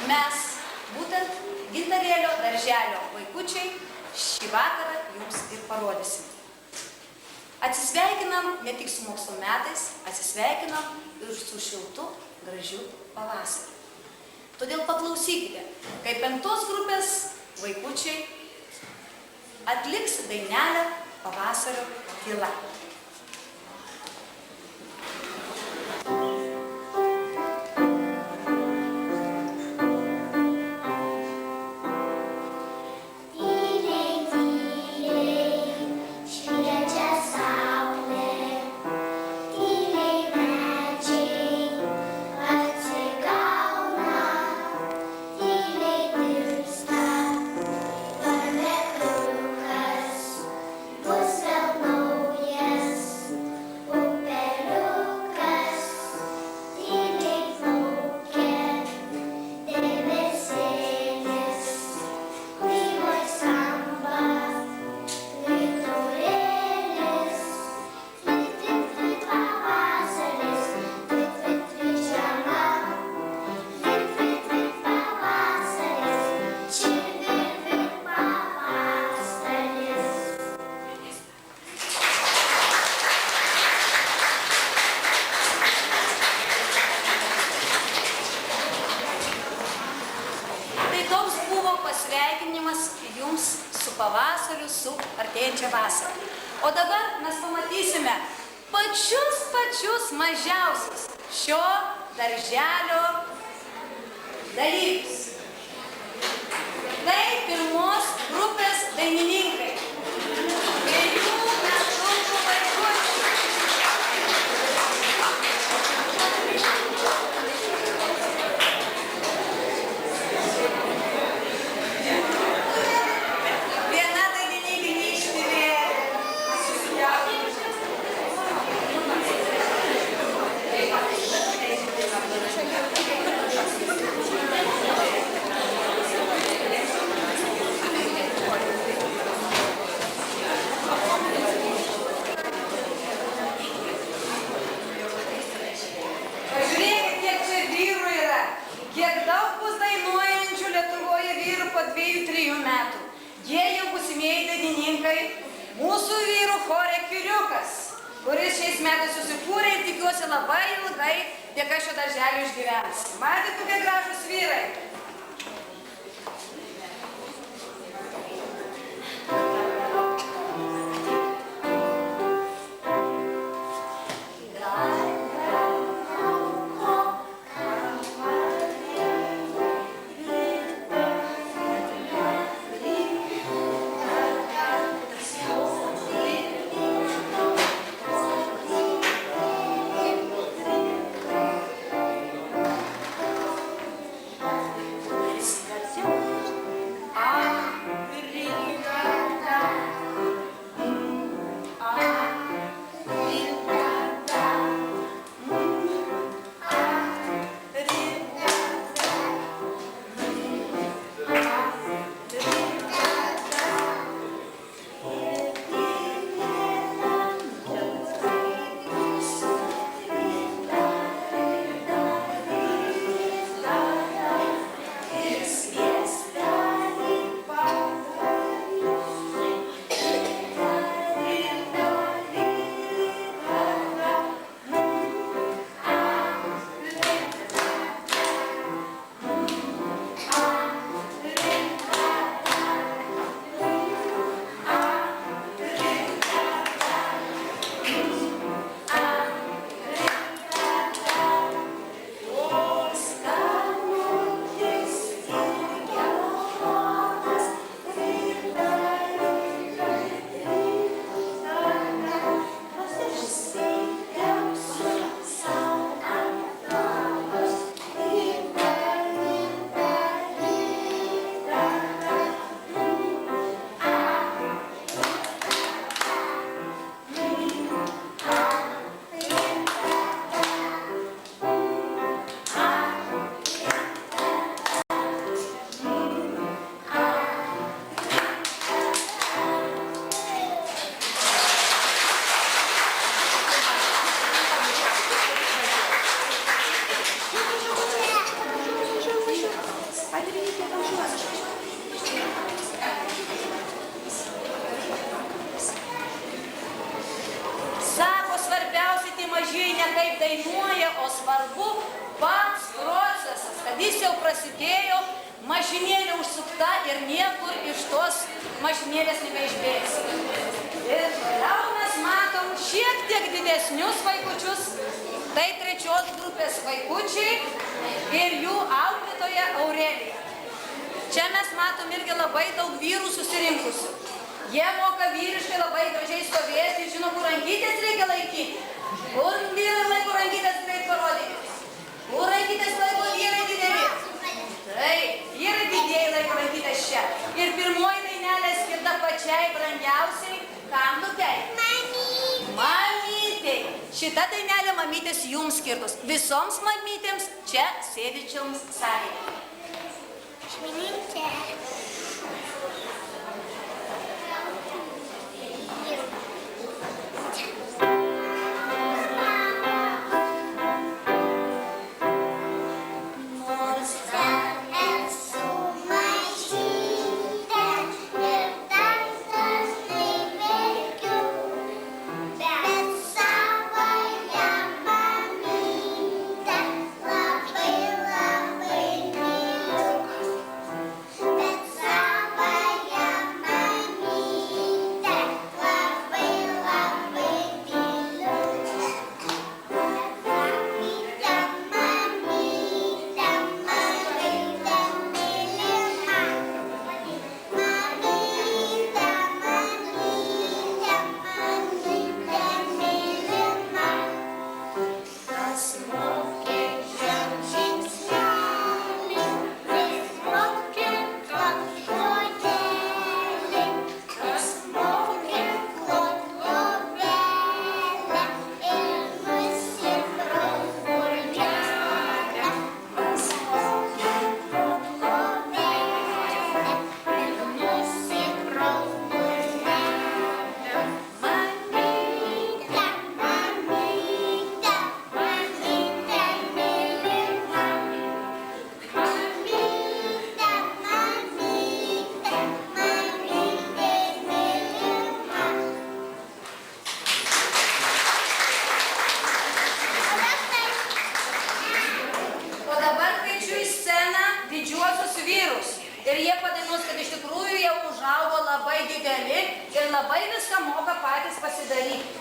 mes, būtent Gintarėlio darželio vaikučiai, šį vakarą jums ir parodysim. Atsisveikinam ne tik su mokslo metais, atsisveikinam ir su šiltu, gražiu pavasariu. Todėl paklausykite, kaip 5 grupės vaikučiai atliks dainelę Pavasario tyla. Pasveikinimas jums su pavasariu, su artėjančia vasara. O dabar mes pamatysime pačius mažiausius šio darželio dalyvius. Tai pirmos grupės dainininkai. 2 metukų vaikučiai. Kiek daug bus dainuojančių Lietuvoje vyrų po 2-3 metų. Jie jau būsimieji dainininkai, mūsų vyrų chore Kiriukas, kuris šiais metais susikūrė ir tikiuosi labai ilgai dėka šio darželio išgyvens. Matėte, kokie gražūs vyrai. svarbu pats procesas, kad jis jau prasidėjo, mašinėlė užsukta ir niekur iš tos mašinėlės nebeišbėgsi. Ir toliau mes matom šiek tiek didesnius vaikučius, tai 3 grupės vaikučiai ir jų auklėtoja Aurelija. Čia mes matom irgi labai daug vyrų susirinkusių. Jie moka vyriškai labai gražiai stovėti, žino, kur rankytės reikia laikyti. Kur vyrai laiko rankytės, greit parodykite. Kur rankytės laiko vyrai dideli. Tai, vyrai didėjai laiko rankytės čia. Ir pirmoji dainelė skirta pačiai brangiausiai, kam duktei? Mamytei. Šita dainelė mamytės jums skirtos. Visoms mamytėms čia sėdinčioms salėje. Šminytė. Ir jie padainuos, kad iš tikrųjų jau užaugo labai dideli ir labai viską moka patys pasidaryti.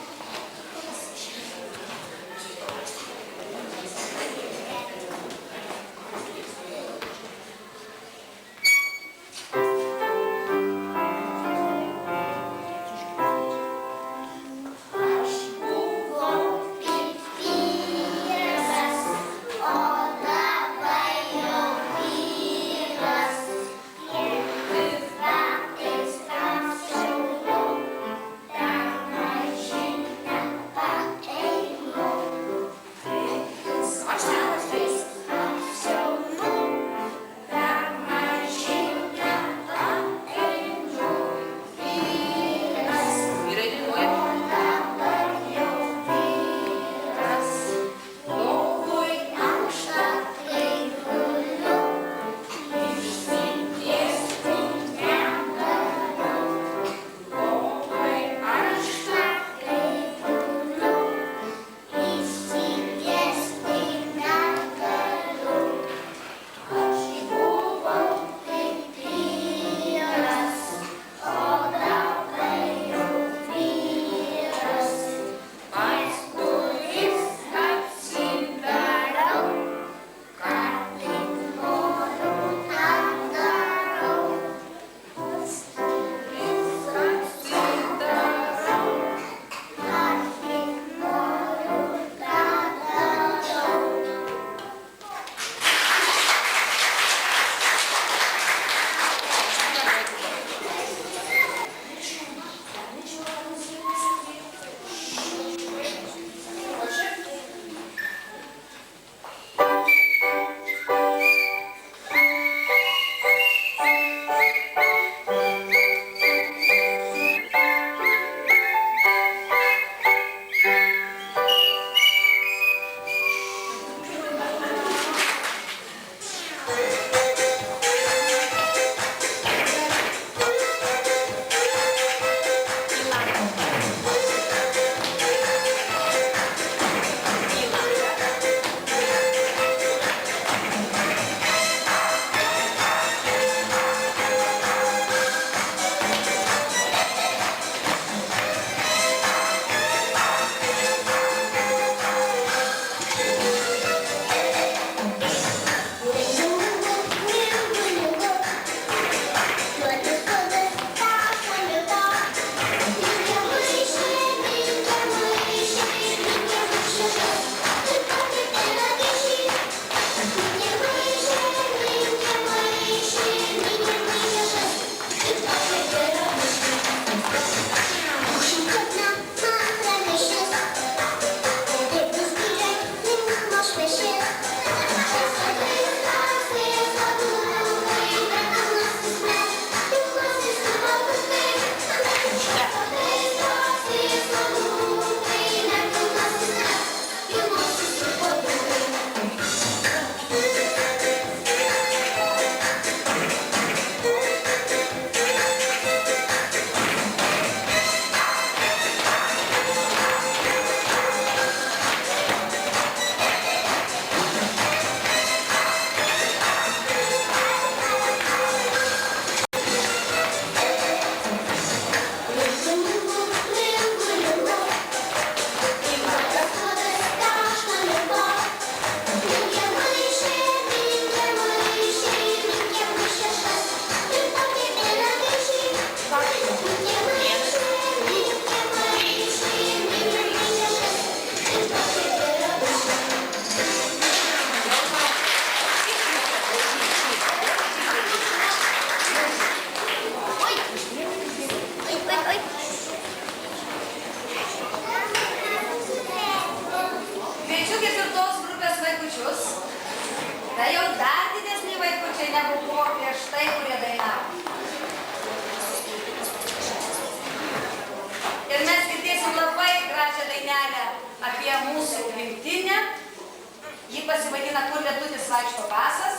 pasivadina Kur lietutis vaikšto pasas.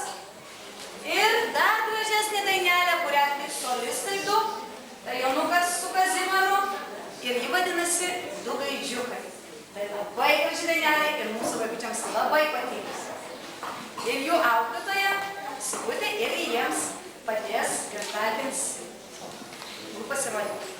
Ir dar gražesnė dainelė, kurią atliks solistai du. Tai Jonukas su Kazimieru. Ir ji vadinasi Du gaidžiukai. Tai labai graži dainelė ir mūsų vaikučiams labai patiks. Ir jų auklėtoja Sigutė irgi jiems padės ir talkins jų pasirodymą.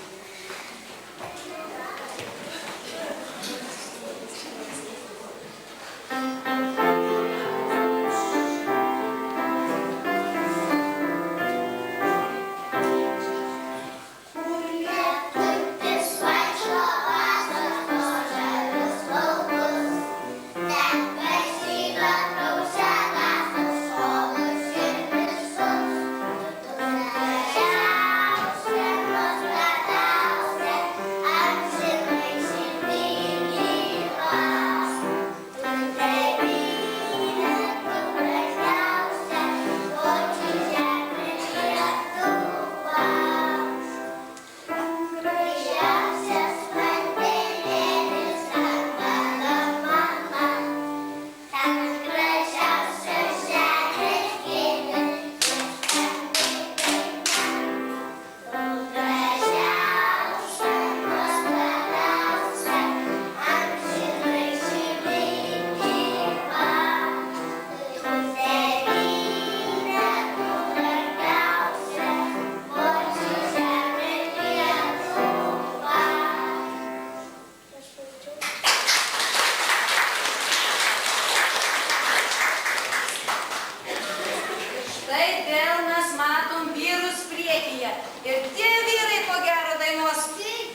Ir tie vyrai, ko gero, dainuos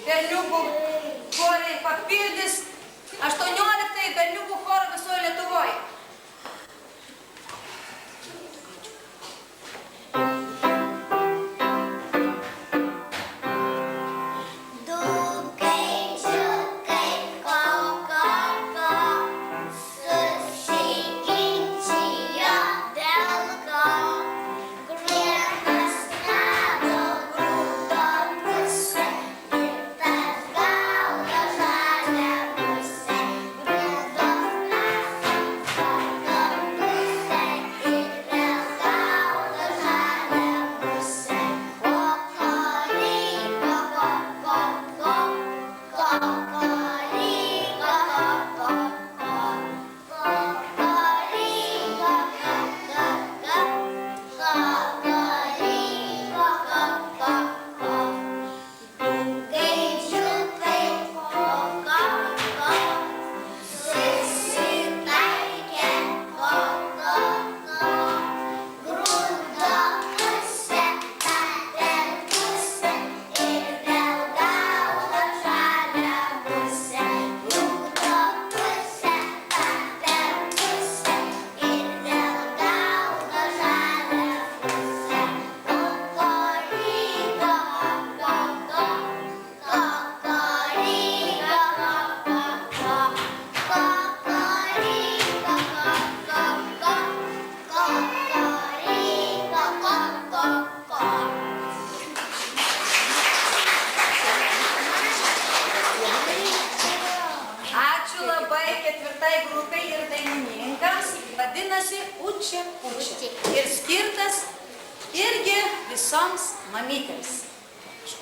berniukų chorai papildys 18 berniukų chorą visoje Lietuvoje. Grupiai ir dainininkams vadinasi Učia Učia ir skirtas irgi visoms mamytėms. Učia,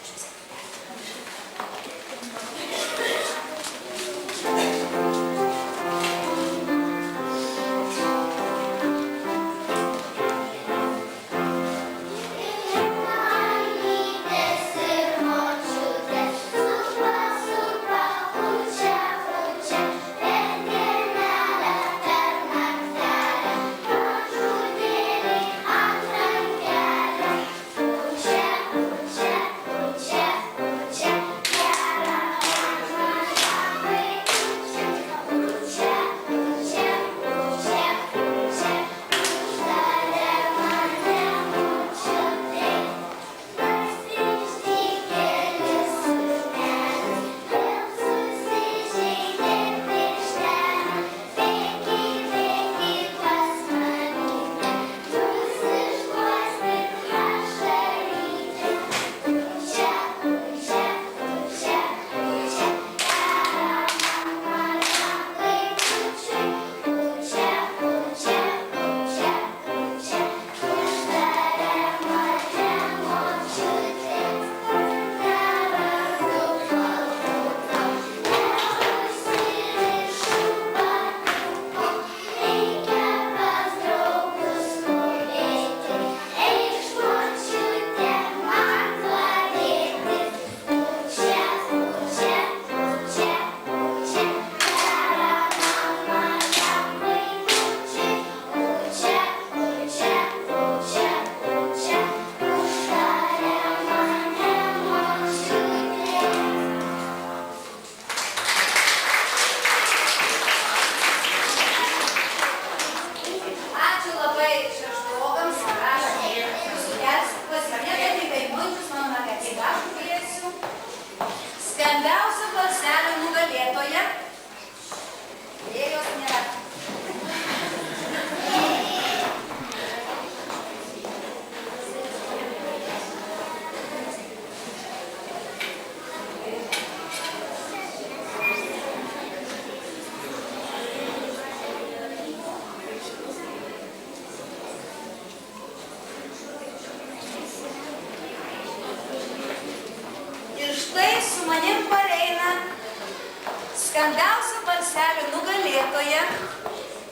skambiausio balselio nugalėtoja,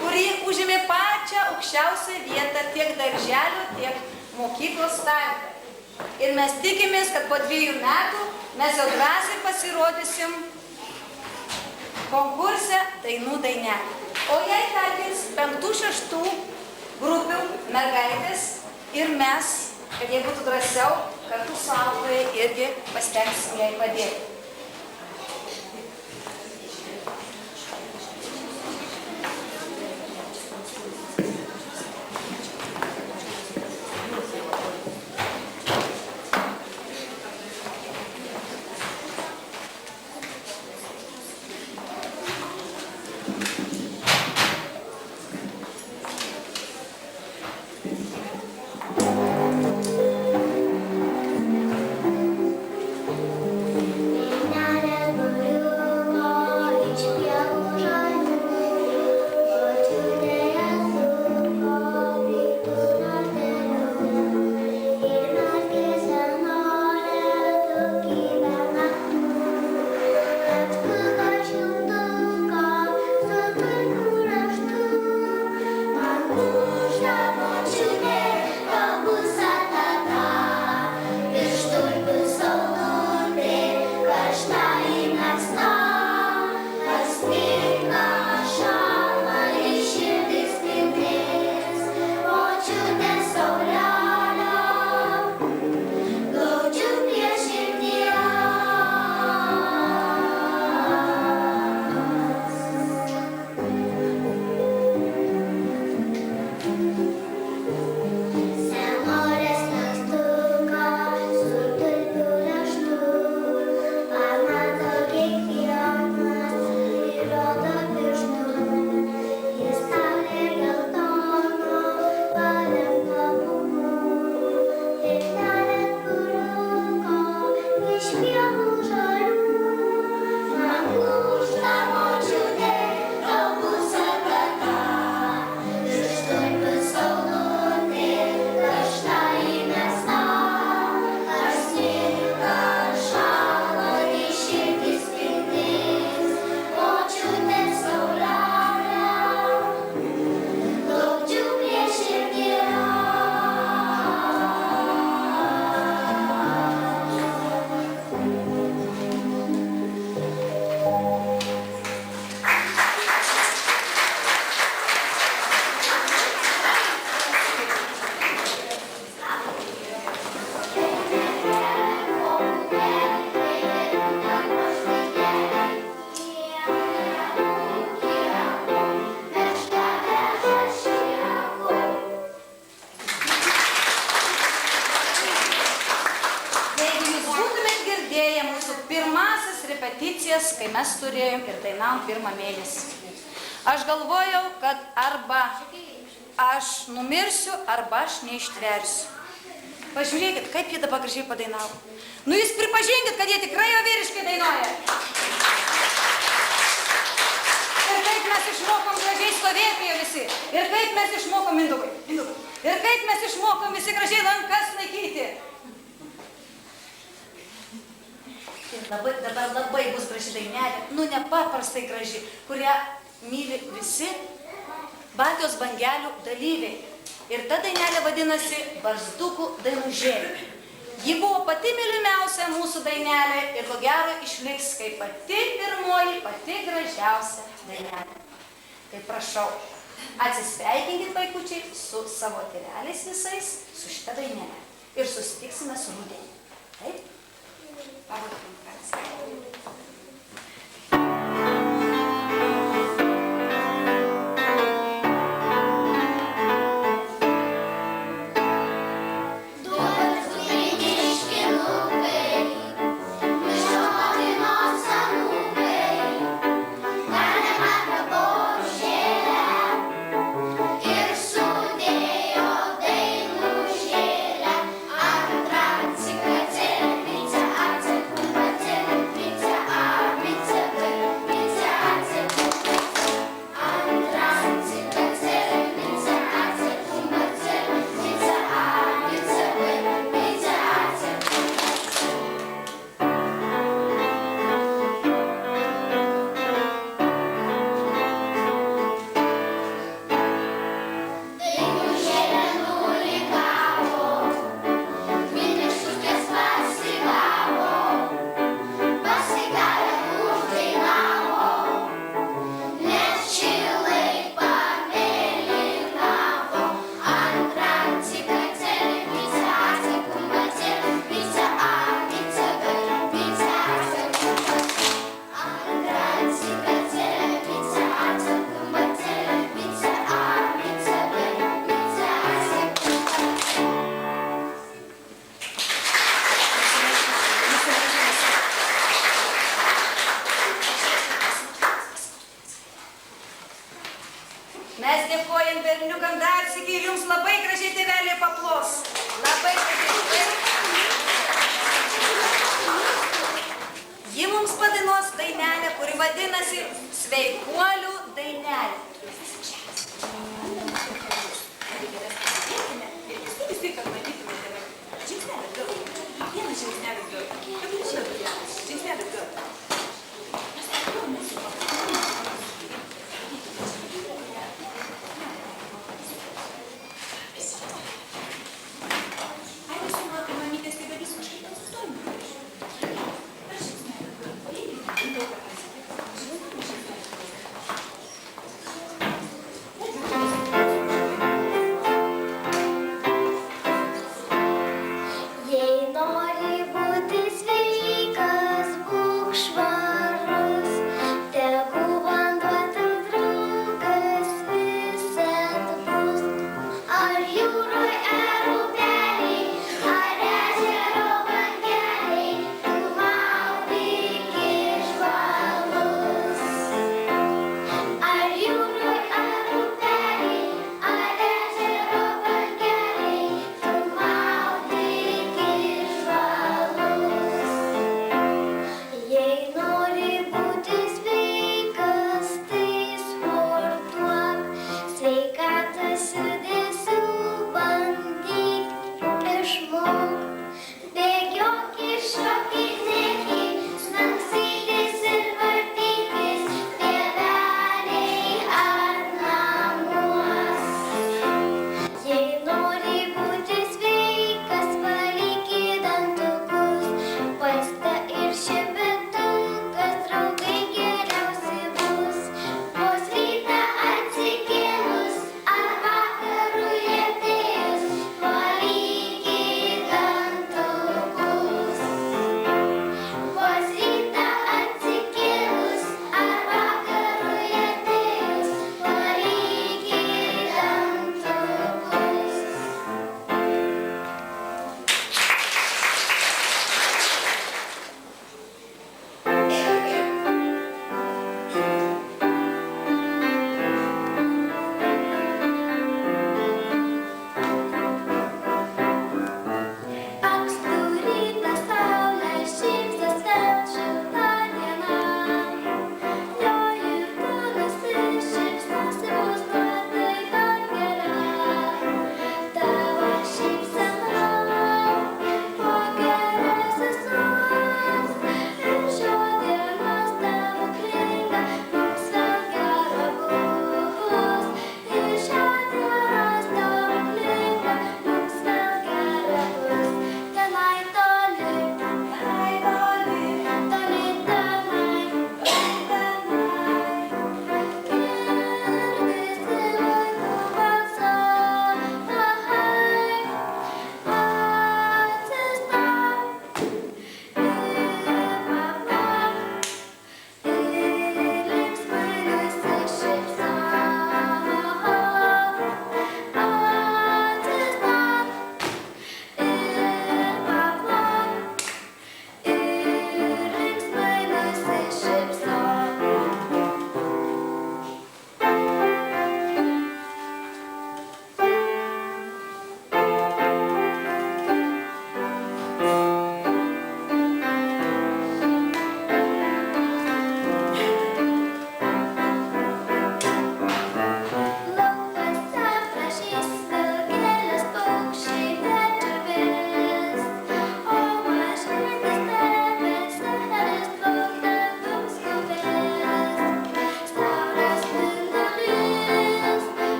kuri užėmė pačią aukščiausią vietą tiek darželio, tiek mokyklos tarpe. Ir mes tikimės, kad po 2 metų mes jau drąsiai pasirodysim konkurse dainų dainelė. O jai takins 5-6 grupių mergaitės ir mes, kad jie būtų drąsiau, kartu su auklėje irgi pasitengsim jai padėti. Repeticijas, kai mes turėjom ir dainavom 1 mėnesį. Aš galvojau, kad arba aš numirsiu, arba aš neištversiu. Pažiūrėkit, kaip jie dabar gražiai padainavo. Nu jūs pripažinkit, kad jie tikrai jau vyriškai dainuoja. Ir kaip mes išmokom gražiai stovėti jie visi. Ir kaip mes išmokom Mindaugai. Ir kaip mes išmokom visi gražiai lankas laikyti. Ir dabar labai bus graži dainelė, nu nepaprastai graži, kurią myli visi Baltijos bangelių dalyviai. Ir ta dainelė vadinasi Barzdukų dainužėlė. Ji buvo pati mylimiausia mūsų dainelė ir ko gero išliks kaip pati pirmoji, pati gražiausia dainelė. Tai prašau, atsisveikinkit vaikučiai su savo tėveliais visais, su šita dainelė. Ir susitiksime su rudenį. Taip? Pavadinkim. Sudėjo dainų žėlę, antrą ciklą.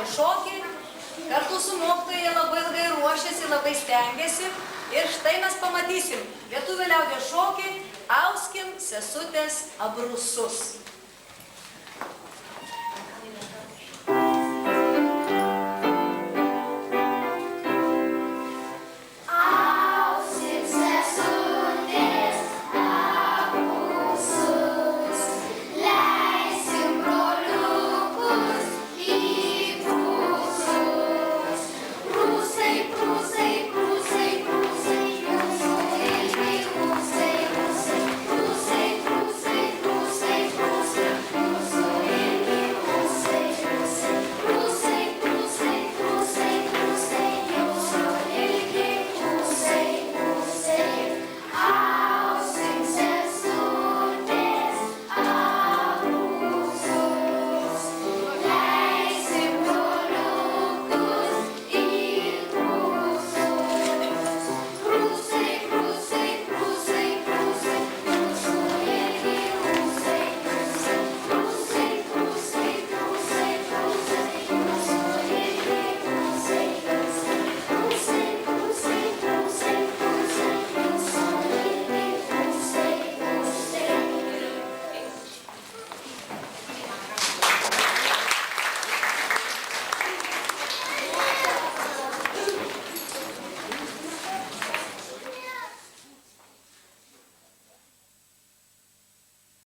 liaudies šokį. Kartu su mokytojai labai ilgai ruošiasi, labai stengiasi. Ir štai mes pamatysim lietuvių liaudies šokį Auskim sesutės abrusus.